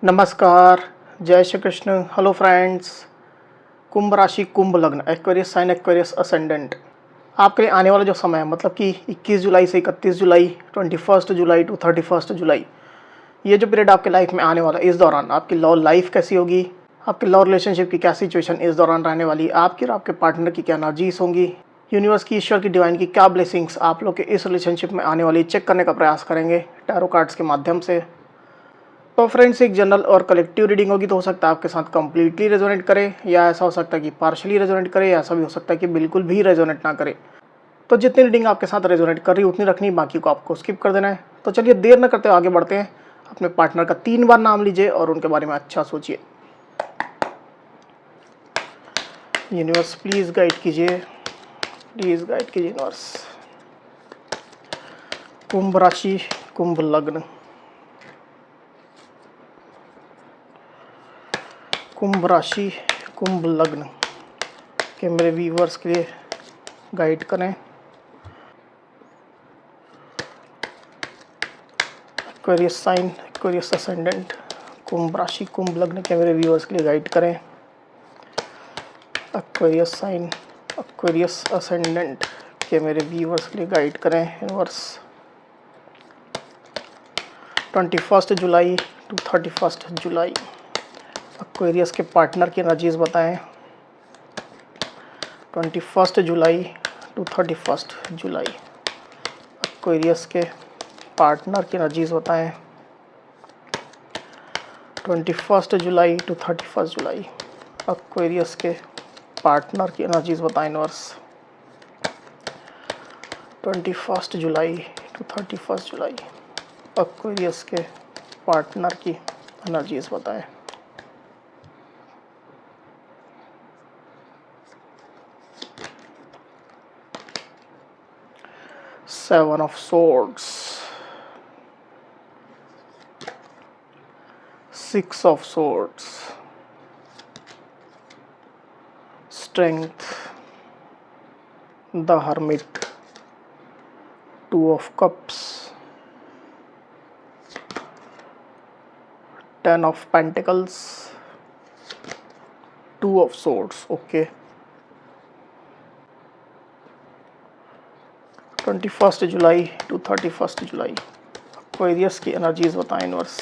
नमस्कार, जय Shri Krishna. Hello friends. कुंभ राशि, कुंभ लग्न, एक्वेरियस साइन, एक्वेरियस असेंडेंट। आपके लिए आने वाला जो समय है मतलब कि 21 जुलाई से 31 जुलाई, 21 जुलाई टू 31 जुलाई, ये जो पीरियड आपके लाइफ में आने वाला है, इस दौरान आपकी लव लाइफ कैसी होगी, आपकी लव रिलेशनशिप की क्या सिचुएशन इस दौरान रहने वाली है, आपकी और आपके पार्टनर की क्या एनर्जीज होंगी, यूनिवर्स की, ईश्वर की, डिवाइन की क्या ब्लेसिंग्स आप लोग के इस रिलेशनशिप में आने वाली चेक करने का प्रयास करेंगे टैरो कार्ड्स के माध्यम से। तो फ्रेंड्स, एक जनरल और कलेक्टिव रीडिंग होगी, तो हो सकता है आपके साथ कंप्लीटली रेजोनेट करे, या ऐसा हो सकता है कि पार्शली रेजोनेट करे, या ऐसा भी हो सकता है कि बिल्कुल भी रेजोनेट ना करे। तो जितनी रीडिंग आपके साथ रेजोनेट कर रही है उतनी रखनी, बाकी को आपको स्किप कर देना है। तो चलिए देर न करते हुए आगे बढ़ते हैं। अपने पार्टनर का 3 बार नाम लीजिए और उनके बारे में अच्छा सोचिए। यूनिवर्स प्लीज़ गाइड कीजिए, प्लीज़ गाइड कीजिए यूनिवर्स। कुंभ राशि, कुंभ लग्न, कुंभ राशि, कुंभ लग्न के मेरे व्यूवर्स के लिए गाइड करें। एक्वेरियस साइन, एक्वेरियस असेंडेंट, कुंभ राशि, कुंभ लग्न के मेरे व्यूवर्स के लिए गाइड करें। एक्वेरियस साइन, एक्वेरियस असेंडेंट के मेरे व्यूवर्स के लिए गाइड करें यूनिवर्स। 21 जुलाई टू 31 जुलाई एक्वेरियस के पार्टनर की एनर्जीज बताएं। 21 जुलाई टू 31 जुलाई एक्वेरियस के पार्टनर की एनर्जीज बताएं। 21 जुलाई टू 31 जुलाई एक्वेरियस के पार्टनर की एनर्जीज बताएं यूनिवर्स। 21 जुलाई टू 31 जुलाई एक्वेरियस के पार्टनर की एनर्जीज बताएं। Seven of Swords, Six of Swords, Strength, the Hermit, Two of Cups, Ten of Pentacles, Two of Swords. Okay. 21 जुलाई टू 31 जुलाई एक्वेरियस की एनर्जीज बताएं यूनिवर्स।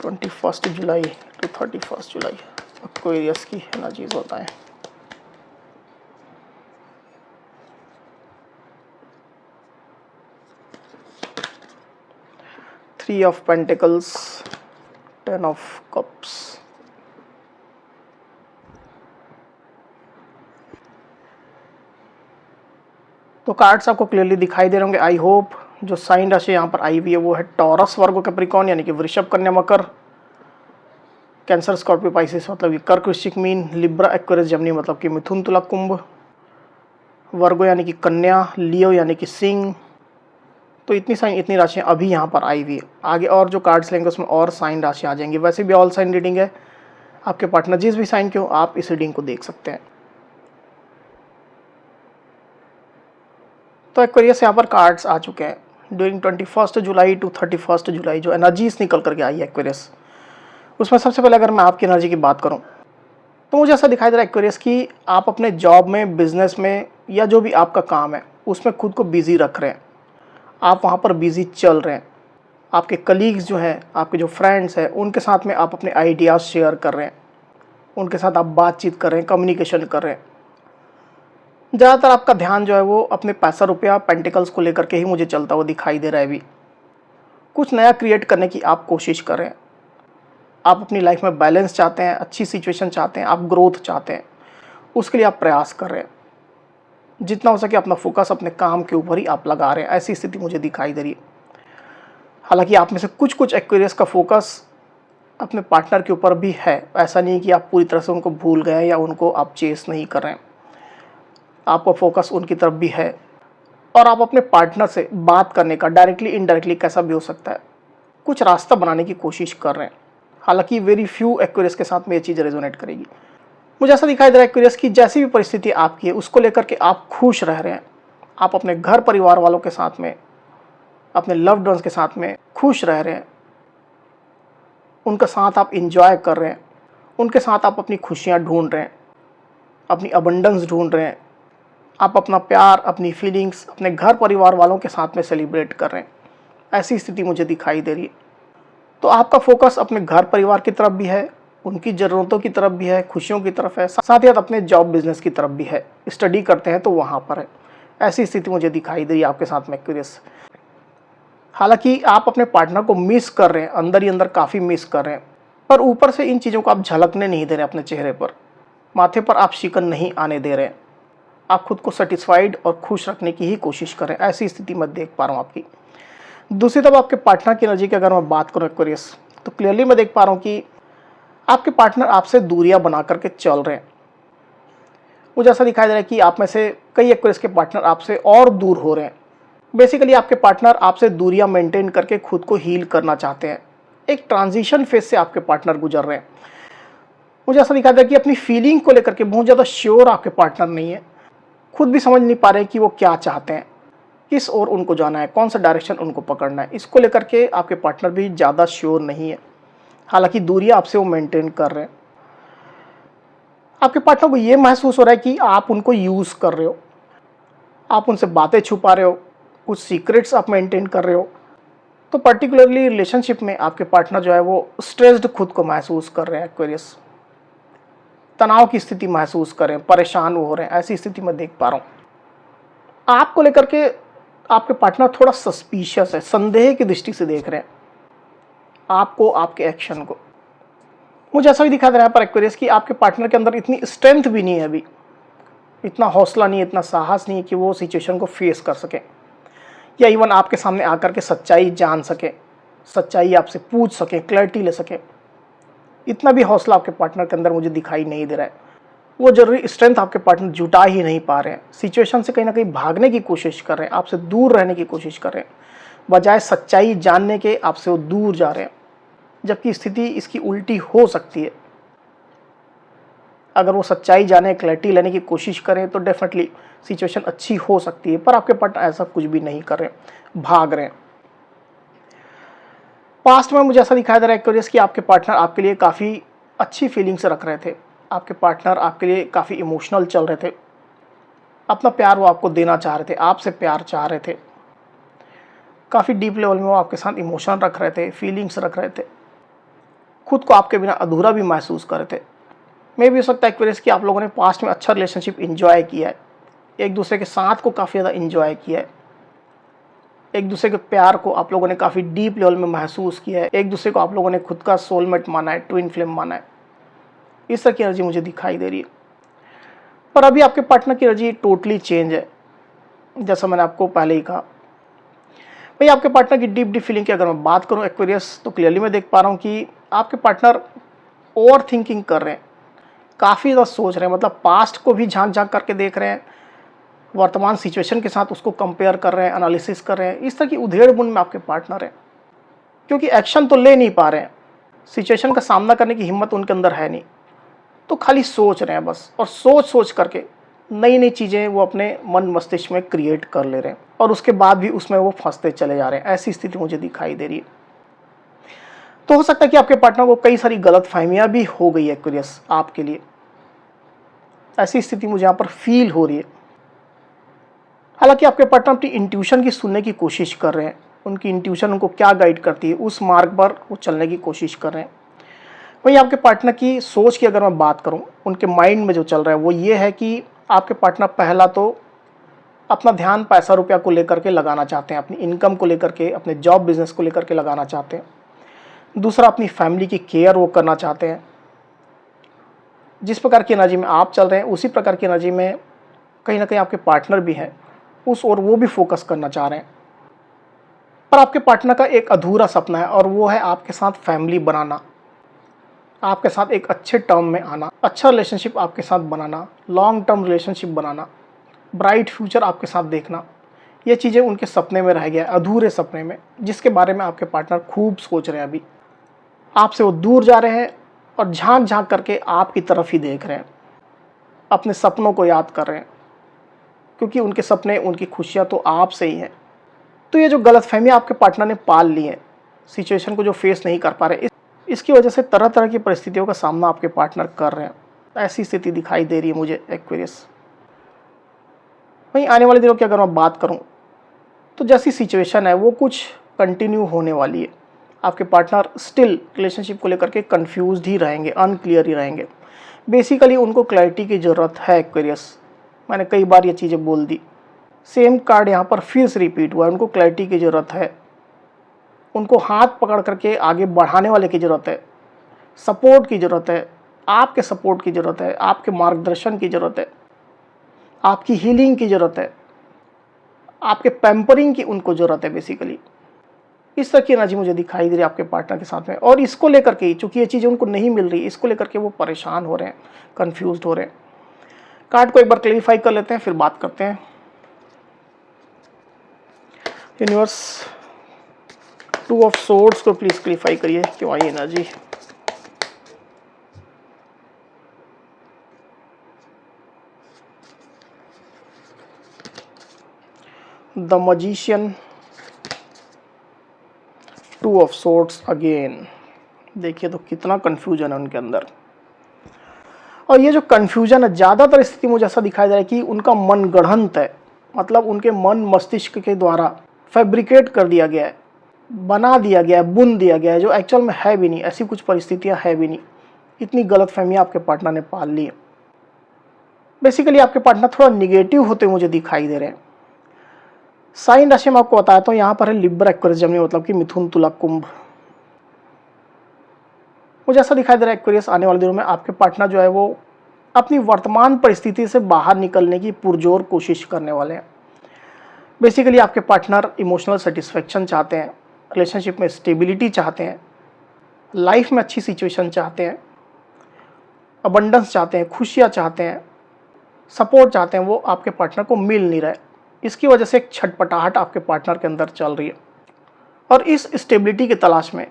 21 जुलाई टू 31 जुलाई एक्वेरियस की एनर्जीज बताएं। Three of Pentacles, Ten of Cups, तो cards आपको क्लियरली दिखाई दे रहे होंगे आई होप। जो साइन राशि यहाँ पर आई हुई है वो है टॉरस, वर्गो, कैप्रिकॉर्न यानी कि वृषभ, कन्या, मकर, कैंसर, स्कॉर्पियो, पाइसेस मतलब कि कर्क, वृश्चिक, मीन, लिब्रा, एक्वेरियस, जमनी मतलब कि मिथुन, तुला, कुंभ, वर्गो यानी कि कन्या, लियो यानी कि सिंह। तो इतनी साइन, इतनी राशियाँ अभी यहाँ पर आई हुई है। आगे और जो कार्ड्स लेंगे उसमें और साइन राशियाँ आ जाएंगी। वैसे भी ऑल साइन रीडिंग है, आपके पार्टनर जिस भी साइन के हो आप इस रीडिंग को देख सकते हैं। तो एक्वेरियस यहाँ पर कार्ड्स आ चुके हैं। ड्यूरिंग 21 जुलाई टू 31 जुलाई जो एनर्जीज निकल करके आई है एक्वेरियस, उसमें सबसे पहले अगर मैं आपकी एनर्जी की बात करूं तो मुझे ऐसा दिखाई दे रहा है एक्वेरियस कि आप अपने जॉब में, बिजनेस में, या जो भी आपका काम है उसमें खुद को बिजी रख रहे हैं। आप वहाँ पर बिजी चल रहे हैं। आपके कलीग्स जो हैं, आपके जो फ्रेंड्स हैं, उनके साथ में आप अपने आइडियाज़ शेयर कर रहे हैं, उनके साथ आप बातचीत कर रहे हैं, कम्युनिकेशन कर रहे हैं। ज़्यादातर आपका ध्यान जो है वो अपने पैसा, रुपया, पेंटिकल्स को लेकर के ही मुझे चलता हुआ दिखाई दे रहा है। अभी कुछ नया क्रिएट करने की आप कोशिश कर रहे हैं। आप अपनी लाइफ में बैलेंस चाहते हैं, अच्छी सिचुएशन चाहते हैं, आप ग्रोथ चाहते हैं, उसके लिए आप प्रयास कर रहे हैं। जितना हो सके अपना फोकस अपने काम के ऊपर ही आप लगा रहे हैं, ऐसी स्थिति मुझे दिखाई दे रही है। हालांकि आप में से कुछ एक्वेरियस का फोकस अपने पार्टनर के ऊपर भी है। ऐसा नहीं कि आप पूरी तरह से उनको भूल गए हैं या उनको आप चेस नहीं कर रहे हैं। आपका फोकस उनकी तरफ भी है और आप अपने पार्टनर से बात करने का, डायरेक्टली इनडायरेक्टली कैसा भी हो सकता है, कुछ रास्ता बनाने की कोशिश कर रहे हैं। हालांकि वेरी फ्यू एक्वेरियस के साथ में ये चीज़ रेजोनेट करेगी। मुझे ऐसा दिखाई दे रहा है एक्वेरियस की जैसी भी परिस्थिति आपकी है उसको लेकर के आप खुश रह रहे हैं। आप अपने घर परिवार वालों के साथ में, अपने लव्ड वंस के साथ में खुश रह रहे हैं। उनके साथ आप इंजॉय कर रहे हैं, उनके साथ आप अपनी खुशियाँ ढूंढ रहे हैं, अपनी अबंडेंस ढूंढ रहे हैं, आप अपना प्यार, अपनी फीलिंग्स अपने घर परिवार वालों के साथ में सेलिब्रेट कर रहे हैं, ऐसी स्थिति मुझे दिखाई दे रही है। तो आपका फोकस अपने घर परिवार की तरफ भी है, उनकी ज़रूरतों की तरफ भी है, खुशियों की तरफ है, साथ ही साथ अपने जॉब बिजनेस की तरफ भी है। स्टडी करते हैं तो वहाँ पर है, ऐसी स्थिति मुझे दिखाई दे रही है आपके साथ में एक्वेरियस। हालांकि आप अपने पार्टनर को मिस कर रहे हैं, अंदर ही अंदर काफ़ी मिस कर रहे हैं, पर ऊपर से इन चीज़ों को आप झलकने नहीं दे रहे अपने चेहरे पर, माथे पर आप शिकन नहीं आने दे रहे हैं। आप खुद को सेटिस्फाइड और खुश रखने की ही कोशिश करें, ऐसी स्थिति मैं देख पा रहा हूँ आपकी। दूसरी तरफ आपके पार्टनर की एनर्जी की अगर मैं बात करूँ एक्वेरियस, तो क्लियरली मैं देख पा रहा हूँ कि आपके पार्टनर आपसे दूरियां बना करके चल रहे हैं। मुझे ऐसा दिखाई दे रहा है कि आप में से कई एक्वेरियस के पार्टनर आपसे और दूर हो रहे हैं। बेसिकली आपके पार्टनर आपसे दूरियां मेंटेन करके खुद को हील करना चाहते हैं। एक ट्रांजिशन फेज से आपके पार्टनर गुजर रहे हैं। मुझे ऐसा दिखाई दे रहा है कि अपनी फीलिंग को लेकर के बहुत ज़्यादा श्योर आपके पार्टनर नहीं है, खुद भी समझ नहीं पा रहे कि वो क्या चाहते हैं, किस ओर उनको जाना है, कौन सा डायरेक्शन उनको पकड़ना है। इसको लेकर के आपके पार्टनर भी ज़्यादा श्योर नहीं है, हालांकि दूरियां आपसे वो मेंटेन कर रहे हैं। आपके पार्टनर को ये महसूस हो रहा है कि आप उनको यूज़ कर रहे हो, आप उनसे बातें छुपा रहे हो, कुछ सीक्रेट्स आप मेंटेन कर रहे हो। तो पर्टिकुलरली रिलेशनशिप में आपके पार्टनर जो है वो स्ट्रेस्ड खुद को महसूस कर रहे हैं एक्वेरियस, तनाव की स्थिति महसूस कर रहे हैं, परेशान हो रहे हैं, ऐसी स्थिति में देख पा रहा हूँ। आपको लेकर के आपके पार्टनर थोड़ा सस्पिशियस है, संदेह की दृष्टि से देख रहे हैं आपको, आपके एक्शन को। मुझे ऐसा भी दिखा दे रहा है पर एक्वेरियस कि आपके पार्टनर के अंदर इतनी स्ट्रेंथ भी नहीं है अभी, इतना हौसला नहीं है, इतना साहस नहीं है कि वो सिचुएशन को फेस कर सके, या इवन आपके सामने आकर के सच्चाई जान सके, सच्चाई आपसे पूछ सके, क्लैरिटी ले सके। इतना भी हौसला आपके पार्टनर के अंदर मुझे दिखाई नहीं दे रहा है। वो जरूरी स्ट्रेंथ आपके पार्टनर जुटा ही नहीं पा रहे हैं, सिचुएशन से कहीं ना कहीं भागने की कोशिश कर रहे हैं, आपसे दूर रहने की कोशिश कर रहे हैं, बजाय सच्चाई जानने के आपसे वो दूर जा रहे हैं। जबकि स्थिति इसकी उल्टी हो सकती है। अगर वो सच्चाई जाने, क्लैरिटी लेने की कोशिश करें तो डेफिनेटली सिचुएशन अच्छी हो सकती है, पर आपके पार्टनर ऐसा कुछ भी नहीं कर रहे, भाग रहे हैं। पास्ट में मुझे ऐसा दिखाई दे रहा है एक्वेरियस कि आपके पार्टनर आपके लिए काफ़ी अच्छी फीलिंग्स रख रहे थे, आपके पार्टनर आपके लिए काफ़ी इमोशनल चल रहे थे, अपना प्यार वो आपको देना चाह रहे थे, आपसे प्यार चाह रहे थे, काफ़ी डीप लेवल में वो आपके साथ इमोशन रख रहे थे, फीलिंग्स रख रहे थे, खुद को आपके बिना अधूरा भी महसूस कर रहे थे। मे भी हो सकता है एक्वेरियस कि आप लोगों ने पास्ट में अच्छा रिलेशनशिप इंजॉय किया है, एक दूसरे के साथ को काफ़ी ज़्यादा इंजॉय किया है, एक दूसरे के प्यार को आप लोगों ने काफ़ी डीप लेवल में महसूस किया है, एक दूसरे को आप लोगों ने खुद का सोलमेट माना है, ट्विन फ्लेम माना है। इस तरह की एनर्जी मुझे दिखाई दे रही है। पर अभी आपके पार्टनर की एनर्जी टोटली चेंज है। जैसा मैंने आपको पहले ही कहा, भाई आपके पार्टनर की डीप फीलिंग की अगर मैं बात करूं एक्वेरियस, तो क्लियरली मैं देख पा रहा हूं कि आपके पार्टनर ओवर थिंकिंग कर रहे हैं, काफ़ी ज़्यादा सोच रहे हैं, मतलब पास्ट को भी झांक झांक करके देख रहे हैं, वर्तमान सिचुएशन के साथ उसको कंपेयर कर रहे हैं, एनालिसिस कर रहे हैं। इस तरह की उधेड़-बुन में आपके पार्टनर हैं, क्योंकि एक्शन तो ले नहीं पा रहे हैं, सिचुएशन का सामना करने की हिम्मत उनके अंदर है नहीं, तो खाली सोच रहे हैं बस, और सोच सोच करके नई नई चीज़ें वो अपने मन मस्तिष्क में क्रिएट कर ले रहे हैं, और उसके बाद भी उसमें वो फंसते चले जा रहे हैं। ऐसी स्थिति मुझे दिखाई दे रही है। तो हो सकता है कि आपके पार्टनर को कई सारी गलतफहमियां भी हो गई है एक्वेरियस आपके लिए, ऐसी स्थिति मुझे यहाँ पर फील हो रही है। हालांकि आपके पार्टनर अपनी इंट्यूशन की सुनने की कोशिश कर रहे हैं, उनकी इंट्यूशन उनको क्या गाइड करती है उस मार्ग पर वो चलने की कोशिश कर रहे हैं। वहीं आपके पार्टनर की सोच की अगर मैं बात करूं, उनके माइंड में जो चल रहा है वो ये है कि आपके पार्टनर पहला तो अपना ध्यान पैसा रुपया को लेकर के लगाना चाहते हैं, अपनी इनकम को लेकर के, अपने जॉब बिजनेस को लेकर के लगाना चाहते हैं। दूसरा, अपनी फैमिली की केयर वो करना चाहते हैं। जिस प्रकार की एनर्जी में आप चल रहे हैं उसी प्रकार की एनर्जी में कहीं ना कहीं आपके पार्टनर भी हैं, उस और वो भी फोकस करना चाह रहे हैं। पर आपके पार्टनर का एक अधूरा सपना है, और वो है आपके साथ फैमिली बनाना, आपके साथ एक अच्छे टर्म में आना, अच्छा रिलेशनशिप आपके साथ बनाना, लॉन्ग टर्म रिलेशनशिप बनाना, ब्राइट फ्यूचर आपके साथ देखना। ये चीज़ें उनके सपने में रह गया है, अधूरे सपने में, जिसके बारे में आपके पार्टनर खूब सोच रहे हैं। अभी आपसे वो दूर जा रहे हैं और झांक झांक करके आपकी तरफ ही देख रहे हैं, अपने सपनों को याद कर रहे हैं, क्योंकि उनके सपने, उनकी खुशियाँ तो आपसे ही हैं। तो ये जो गलतफहमी आपके पार्टनर ने पाल ली है, सिचुएशन को जो फेस नहीं कर पा रहे, इसकी वजह से तरह तरह की परिस्थितियों का सामना आपके पार्टनर कर रहे हैं, ऐसी स्थिति दिखाई दे रही है मुझे एक्वेरियस। वहीं आने वाले दिनों की अगर मैं बात करूं तो जैसी सिचुएशन है वो कुछ कंटिन्यू होने वाली है। आपके पार्टनर स्टिल रिलेशनशिप को लेकर के कंफ्यूज्ड ही रहेंगे, अनक्लियर ही रहेंगे। बेसिकली उनको क्लैरिटी की ज़रूरत है एक्वेरियस। मैंने कई बार ये चीज़ें बोल दी, सेम कार्ड यहाँ पर फिर से रिपीट हुआ है। उनको क्लैरिटी की ज़रूरत है, उनको हाथ पकड़ करके आगे बढ़ाने वाले की ज़रूरत है, सपोर्ट की ज़रूरत है, आपके सपोर्ट की ज़रूरत है, आपके मार्गदर्शन की ज़रूरत है, आपकी हीलिंग की ज़रूरत है, आपके पैम्परिंग की उनको ज़रूरत है। बेसिकली इस तरह की एनर्जी मुझे दिखाई दे रही है आपके पार्टनर के साथ में। और इसको लेकर के, चूंकि ये चीज़ें उनको नहीं मिल रही, इसको लेकर के वो परेशान हो रहे हैं, कंफ्यूज्ड हो रहे हैं। कार्ड को एक बार क्लैरिफाई कर लेते हैं, फिर बात करते हैं। यूनिवर्स, टू ऑफ सोर्ड्स को प्लीज क्लैरिफाई करिए, क्यों आई energy. The magician, two of swords again. देखिए तो कितना कंफ्यूजन है उनके अंदर। और ये जो कंफ्यूजन है, ज़्यादातर स्थिति मुझे ऐसा दिखाई दे रहा है कि उनका मन गढ़ंत है, मतलब उनके मन मस्तिष्क के द्वारा फैब्रिकेट कर दिया गया है, बना दिया गया है, बुन दिया गया है, जो एक्चुअल में है भी नहीं। ऐसी कुछ परिस्थितियां है भी नहीं। इतनी गलत फहमियाँ आपके पार्टनर ने पाल ली है। बेसिकली आपके पार्टनर थोड़ा निगेटिव होते मुझे दिखाई दे रहे हैं। साइन राशि में आपको बताया तो यहाँ पर है लिब्रा, एक्वेरियस, जमनी, मतलब कि मिथुन, तुला, कुंभ। मुझे ऐसा दिखाई दे रहा है एक्वेरियस, आने वाले दिनों में आपके पार्टनर जो है वो अपनी वर्तमान परिस्थिति से बाहर निकलने की पुरजोर कोशिश करने वाले हैं। बेसिकली आपके पार्टनर इमोशनल सेटिस्फेक्शन चाहते हैं, रिलेशनशिप में स्टेबिलिटी चाहते हैं, लाइफ में अच्छी सिचुएशन चाहते हैं, अबंडेंस चाहते हैं, खुशियाँ चाहते हैं, सपोर्ट चाहते हैं। वो आपके पार्टनर को मिल नहीं रहा है। इसकी वजह से एक छटपटाहट आपके पार्टनर के अंदर चल रही है। और इस स्टेबिलिटी की तलाश में,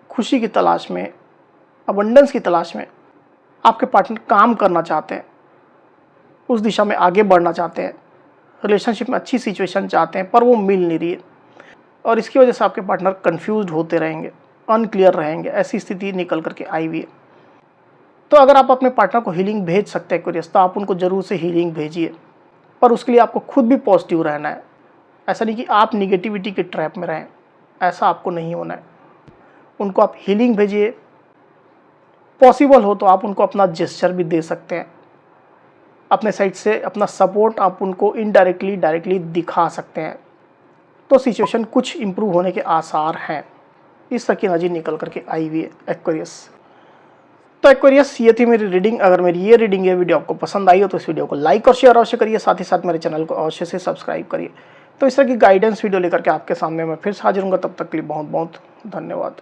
खुशी की तलाश में, अबंडेंस की तलाश में आपके पार्टनर काम करना चाहते हैं, उस दिशा में आगे बढ़ना चाहते हैं, रिलेशनशिप में अच्छी सिचुएशन चाहते हैं, पर वो मिल नहीं रही है। और इसकी वजह से आपके पार्टनर कंफ्यूज्ड होते रहेंगे, अनक्लियर रहेंगे। ऐसी स्थिति निकल करके आई हुई है। तो अगर आप अपने पार्टनर को हीलिंग भेज सकते हैं एक्वेरियस, तो आप उनको ज़रूर से हीलिंग भेजिए, पर उसके लिए आपको खुद भी पॉजिटिव रहना है। ऐसा नहीं कि आप निगेटिविटी के ट्रैप में रहें, ऐसा आपको नहीं होना है। उनको आप हीलिंग भेजिए। पॉसिबल हो तो आप उनको अपना जेस्चर भी दे सकते हैं, अपने साइड से अपना सपोर्ट आप उनको इनडायरेक्टली, डायरेक्टली दिखा सकते हैं। तो सिचुएशन कुछ इम्प्रूव होने के आसार हैं। इस तरह की एनर्जी निकल करके आई हुई है एक्वेरियस। तो एक्वेरियस, ये थी मेरी रीडिंग। अगर मेरी ये रीडिंग, ये वीडियो आपको पसंद आई हो तो इस वीडियो को लाइक और शेयर अवश्य करिए, साथ ही साथ मेरे चैनल को अवश्य से सब्सक्राइब करिए। तो इस तरह की गाइडेंस वीडियो लेकर के आपके सामने मैं फिर से हाजिर हूँगा। तब तक के लिए बहुत बहुत धन्यवाद।